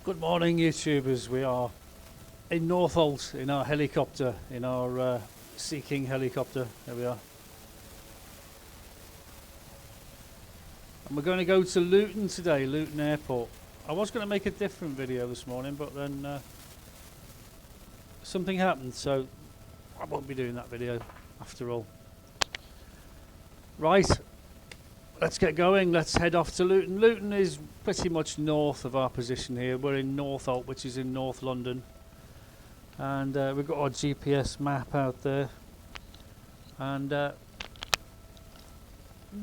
Good morning, YouTubers. We are in Northolt in our helicopter, in our Sea King helicopter. There we are. And we're going to go to Luton today, Luton Airport. I was going to make a different video this morning, but then something happened, so I won't be doing that video after all. Right, let's get going. Let's head off to Luton. Luton is pretty much north of our position here. We're in Northolt, which is in North London. And we've got our GPS map out there. And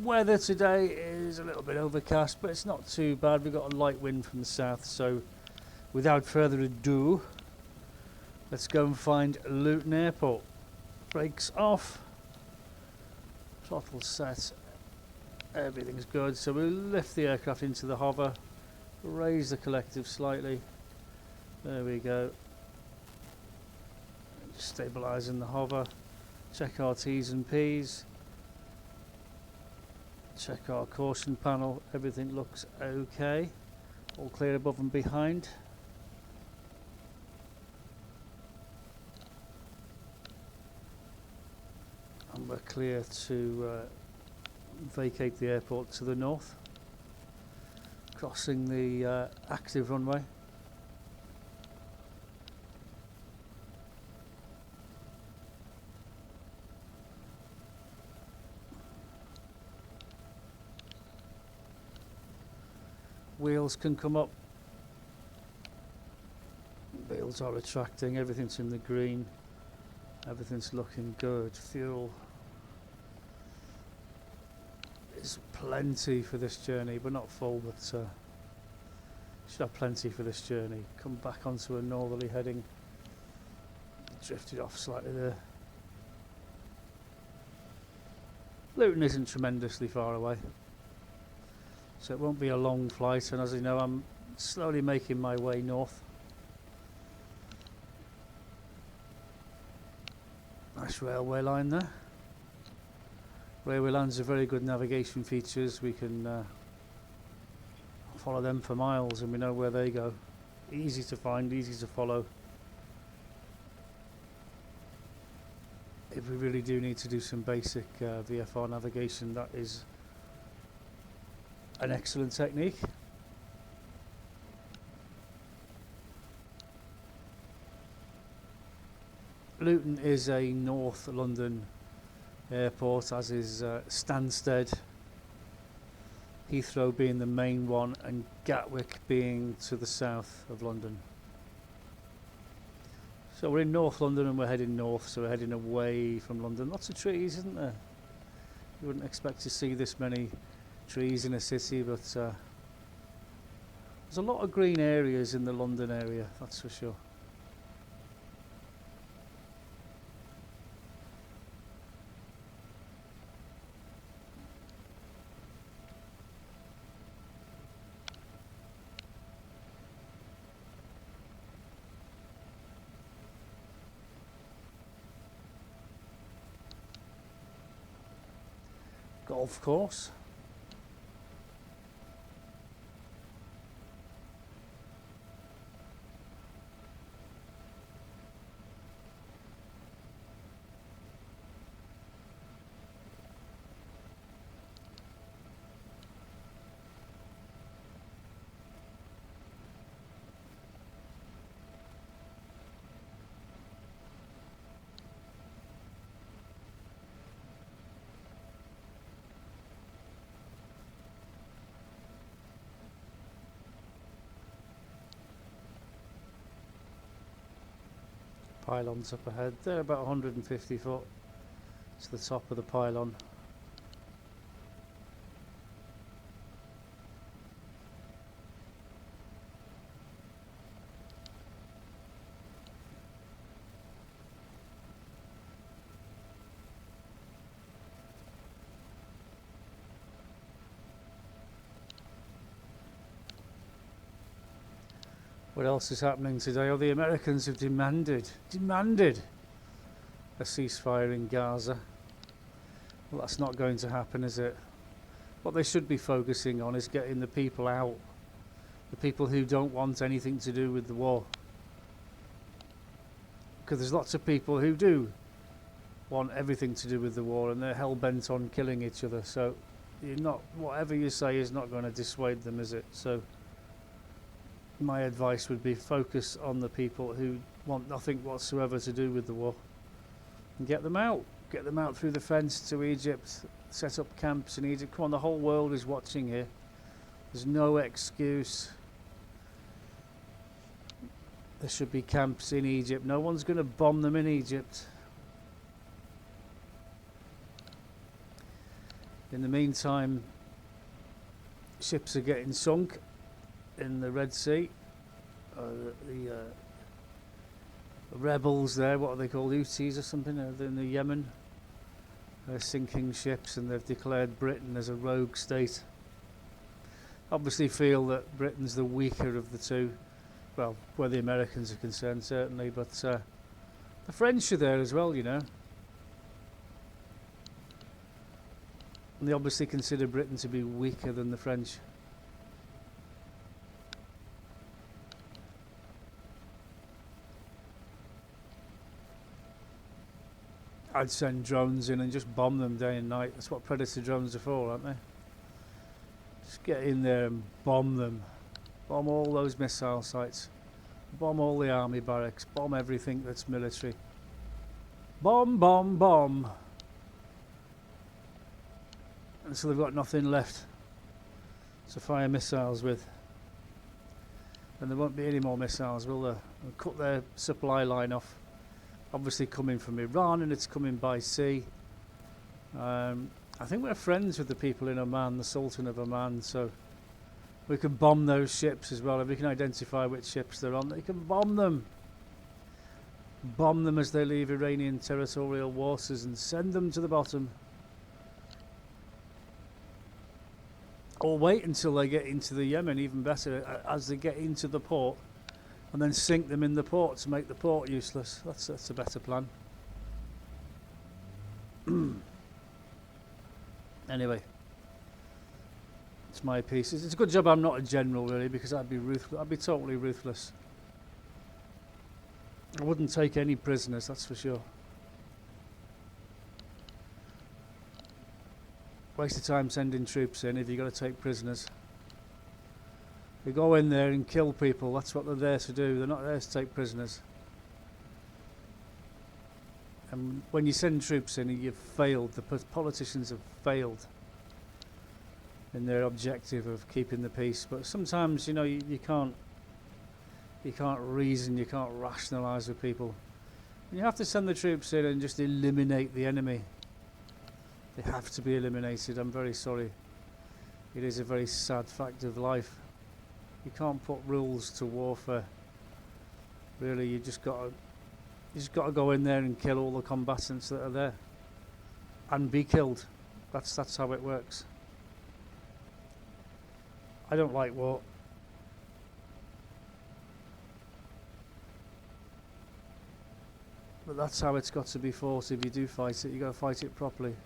weather today is a little bit overcast, but it's not too bad. We've got a light wind from the south, so without further ado, let's go and find Luton Airport. Brakes off, throttle set, everything's good. So we'll lift the aircraft into the hover, raise the collective slightly, there we go, stabilising the hover, check our T's and P's, check our caution panel, everything looks okay, all clear above and behind. And we're clear to vacate the airport to the north, crossing the active runway. Wheels can come up, wheels are retracting, everything's in the green, everything's looking good. Fuel is plenty for this journey, but not full, but should have plenty for this journey. Come back onto a northerly heading, drifted off slightly there. Luton isn't tremendously far away, so it won't be a long flight, and as you know, I'm slowly making my way north. Nice railway line there. Railway lines are very good navigation features. We can follow them for miles and we know where they go. Easy to find, easy to follow. If we really do need to do some basic VFR navigation, that is an excellent technique. Luton is a North London airport, as is Stansted, Heathrow being the main one, and Gatwick being to the south of London. So we're in North London and we're heading north, so we're heading away from London. Lots of trees, isn't there? You wouldn't expect to see this many trees in a city, but there's a lot of green areas in the London area, that's for sure. Golf course. Pylons up ahead, they're about 150 foot to the top of the pylon. What else is happening today? Oh, the Americans have demanded a ceasefire in Gaza. Well, that's not going to happen, is it? What they should be focusing on is getting the people out the people who don't want anything to do with the war. Because there's lots of people who do want everything to do with the war, and they're hell-bent on killing each other. So you're not, whatever you say is not going to dissuade them, is it? So my advice would be focus on the people who want nothing whatsoever to do with the war, and get them out through the fence to Egypt, set up camps in Egypt. Come on, the whole world is watching here. There's no excuse. There should be camps in Egypt. No one's going to bomb them in Egypt. In the meantime, ships are getting sunk in the Red Sea. The rebels there, what are they called, Houthis or something, in the Yemen, they're sinking ships, and they've declared Britain as a rogue state. Obviously feel that Britain's the weaker of the two, well, where the Americans are concerned certainly, but the French are there as well, you know. And they obviously consider Britain to be weaker than the French. I'd send drones in and just bomb them day and night. That's what Predator drones are for, aren't they? Just get in there and bomb them. Bomb all those missile sites. Bomb all the army barracks. Bomb everything that's military. Bomb, bomb, bomb. And so they've got nothing left to fire missiles with. And there won't be any more missiles, will there? They'll cut their supply line off. Obviously coming from Iran, and it's coming by sea. I think we're friends with the people in Oman, the Sultan of Oman, so we can bomb those ships as well. If we can identify which ships they're on, they can bomb them. Bomb them as they leave Iranian territorial waters and send them to the bottom. Or wait until they get into the Yemen, even better, as they get into the port, and then sink them in the port to make the port useless. That's a better plan. Anyway, it's my piece. It's a good job I'm not a general, really, because I'd be ruthless. I'd be totally ruthless. I wouldn't take any prisoners, that's for sure. Waste of time sending troops in if you've got to take prisoners. They go in there and kill people. That's what they're there to do. They're not there to take prisoners. And when you send troops in, you've failed. The politicians have failed in their objective of keeping the peace. But sometimes, you know, you can't reason, you can't rationalise with people. And you have to send the troops in and just eliminate the enemy. They have to be eliminated. I'm very sorry. It is a very sad fact of life. You can't put rules to warfare. Really, you just got to go in there and kill all the combatants that are there, and be killed. That's how it works. I don't like war. But that's how it's got to be fought. If you do fight it, you got to fight it properly.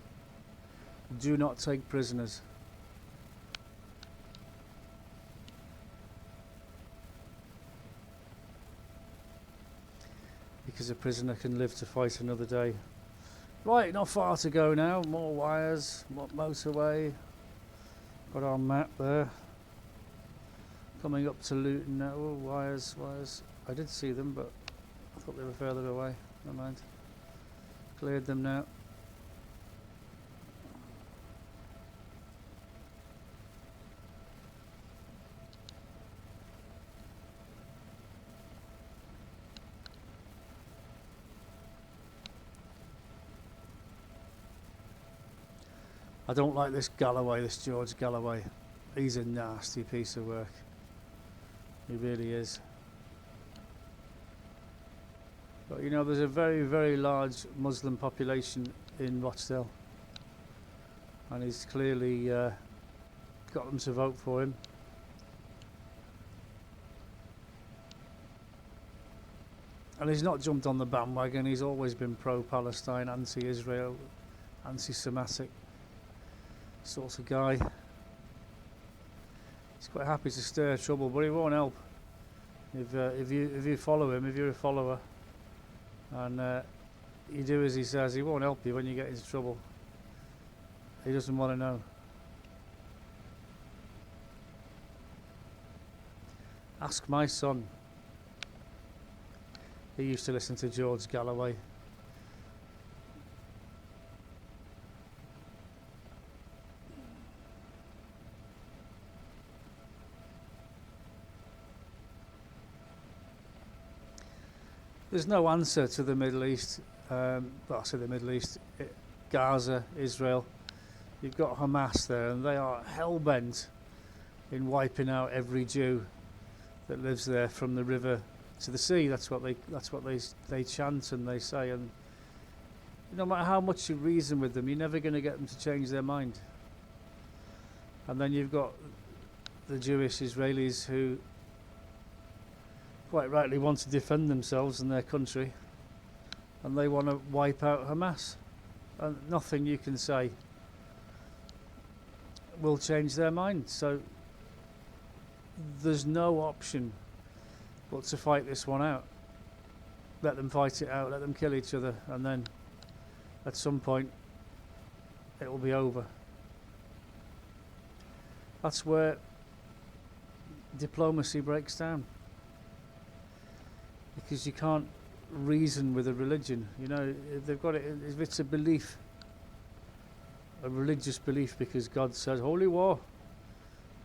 Do not take prisoners. Because a prisoner can live to fight another day. Right, not far to go now. More wires, more motorway. Got our map there. Coming up to Luton now. Oh, wires. I did see them, but I thought they were further away. Never mind. Cleared them now. I don't like this Galloway, this George Galloway. He's a nasty piece of work. He really is. But you know, there's a very, very large Muslim population in Rochdale. And he's clearly got them to vote for him. And he's not jumped on the bandwagon. He's always been pro-Palestine, anti-Israel, anti-Semitic sort of guy. He's He's quite happy to stir trouble, but he won't help. If you follow him, if you're a follower, and you do as he says, he won't help you when you get into trouble. He doesn't want to know. Ask my son. He used to listen to George Galloway. There's no answer to the Middle East. Well, I say the Middle East, Gaza, Israel. You've got Hamas there, and they are hell-bent in wiping out every Jew that lives there from the river to the sea. That's what they chant and they say. And no matter how much you reason with them, you're never going to get them to change their mind. And then you've got the Jewish Israelis who quite rightly want to defend themselves and their country, and they want to wipe out Hamas, and nothing you can say will change their mind. So there's no option but to fight this one out. Let them fight it out, let them kill each other, and then at some point it will be over. That's where diplomacy breaks down, because you can't reason with a religion. You know, if they've got it, if it's a belief, a religious belief, because God says holy war,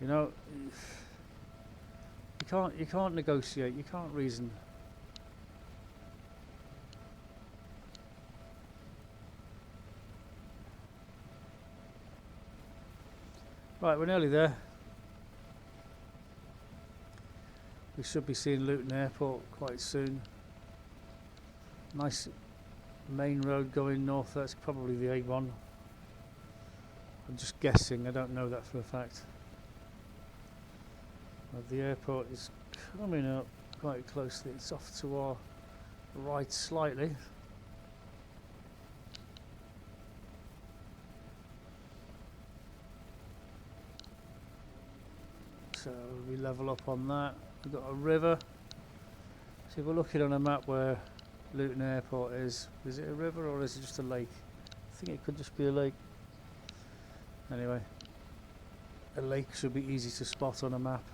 you know, you can't negotiate, you can't reason. Right, we're nearly there. We should be seeing Luton Airport quite soon. Nice main road going north. That's probably the A1. I'm just guessing, I don't know that for a fact. But the airport is coming up quite closely. It's off to our right slightly. So we level up on that. We've got a river. So if we're looking on a map where Luton Airport is it a river or is it just a lake? I think it could just be a lake. Anyway, a lake should be easy to spot on a map.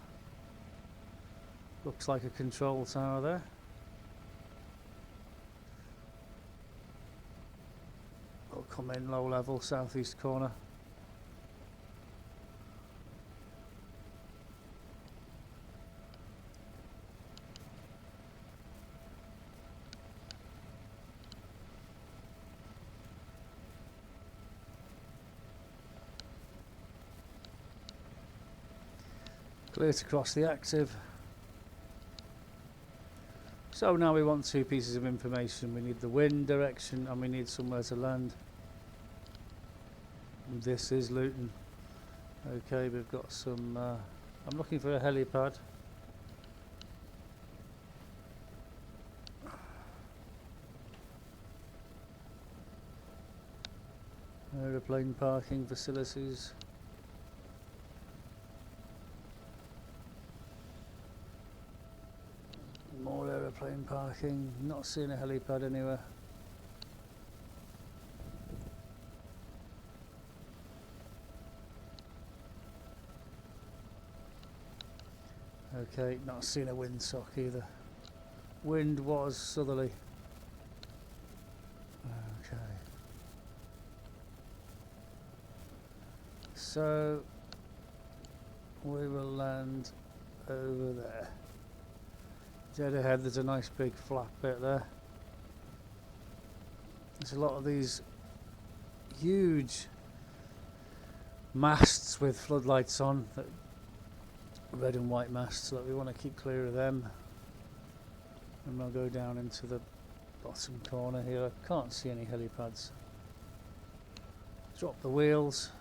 Looks like a control tower there. We'll come in low level, southeast corner. Clear to cross the active. So now we want two pieces of information. We need the wind direction and we need somewhere to land. And this is Luton. Okay, we've got some, I'm looking for a helipad. Aeroplane parking facilities. More aeroplane parking, not seeing a helipad anywhere. Okay, not seeing a windsock either. Wind was southerly. Okay. So we will land over there. Dead ahead, there's a nice big flat bit there. There's a lot of these huge masts with floodlights on, red and white masts, so we want to keep clear of them. And we'll go down into the bottom corner here. I can't see any helipads. Drop the wheels.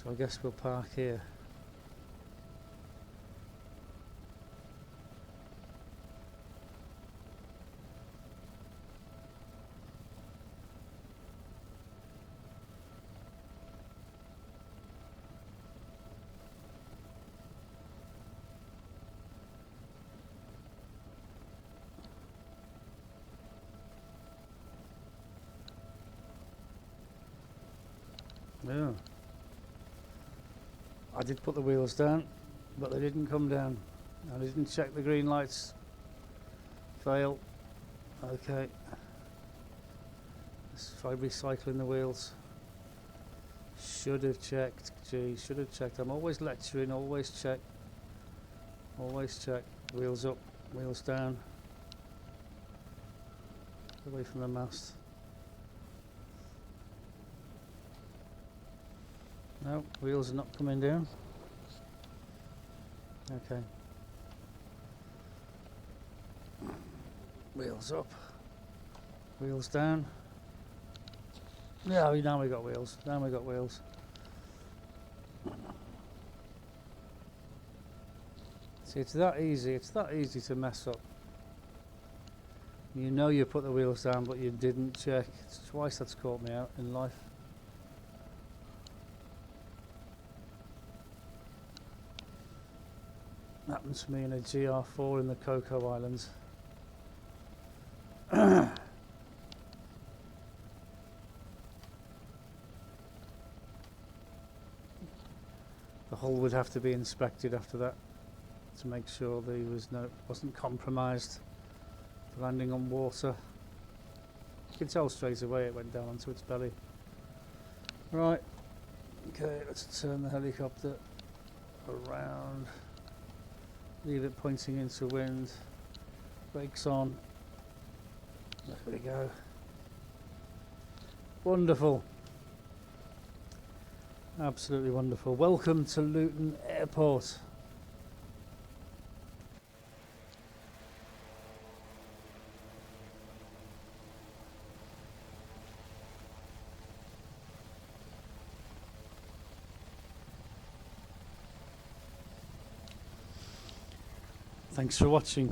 So I guess we'll park here. Yeah. I did put the wheels down, but they didn't come down. I didn't check the green lights. Fail. Okay. Let's try recycling the wheels. Should have checked. Gee, should have checked. I'm always lecturing, always check. Always check. Wheels up, wheels down. Away from the mast. No, wheels are not coming down. Okay. Wheels up. Wheels down. Yeah, now we got wheels. Now we got wheels. See, it's that easy. It's that easy to mess up. You know you put the wheels down, but you didn't check. It's twice that's caught me out in life. Happened to me in a GR4 in the Cocoa Islands. The hull would have to be inspected after that to make sure there wasn't compromised landing on water. You can tell straight away it went down onto its belly. Right, okay, let's turn the helicopter around. Leave it pointing into wind. Brakes on. There we go. Wonderful. Absolutely wonderful. Welcome to Luton Airport. Thanks for watching.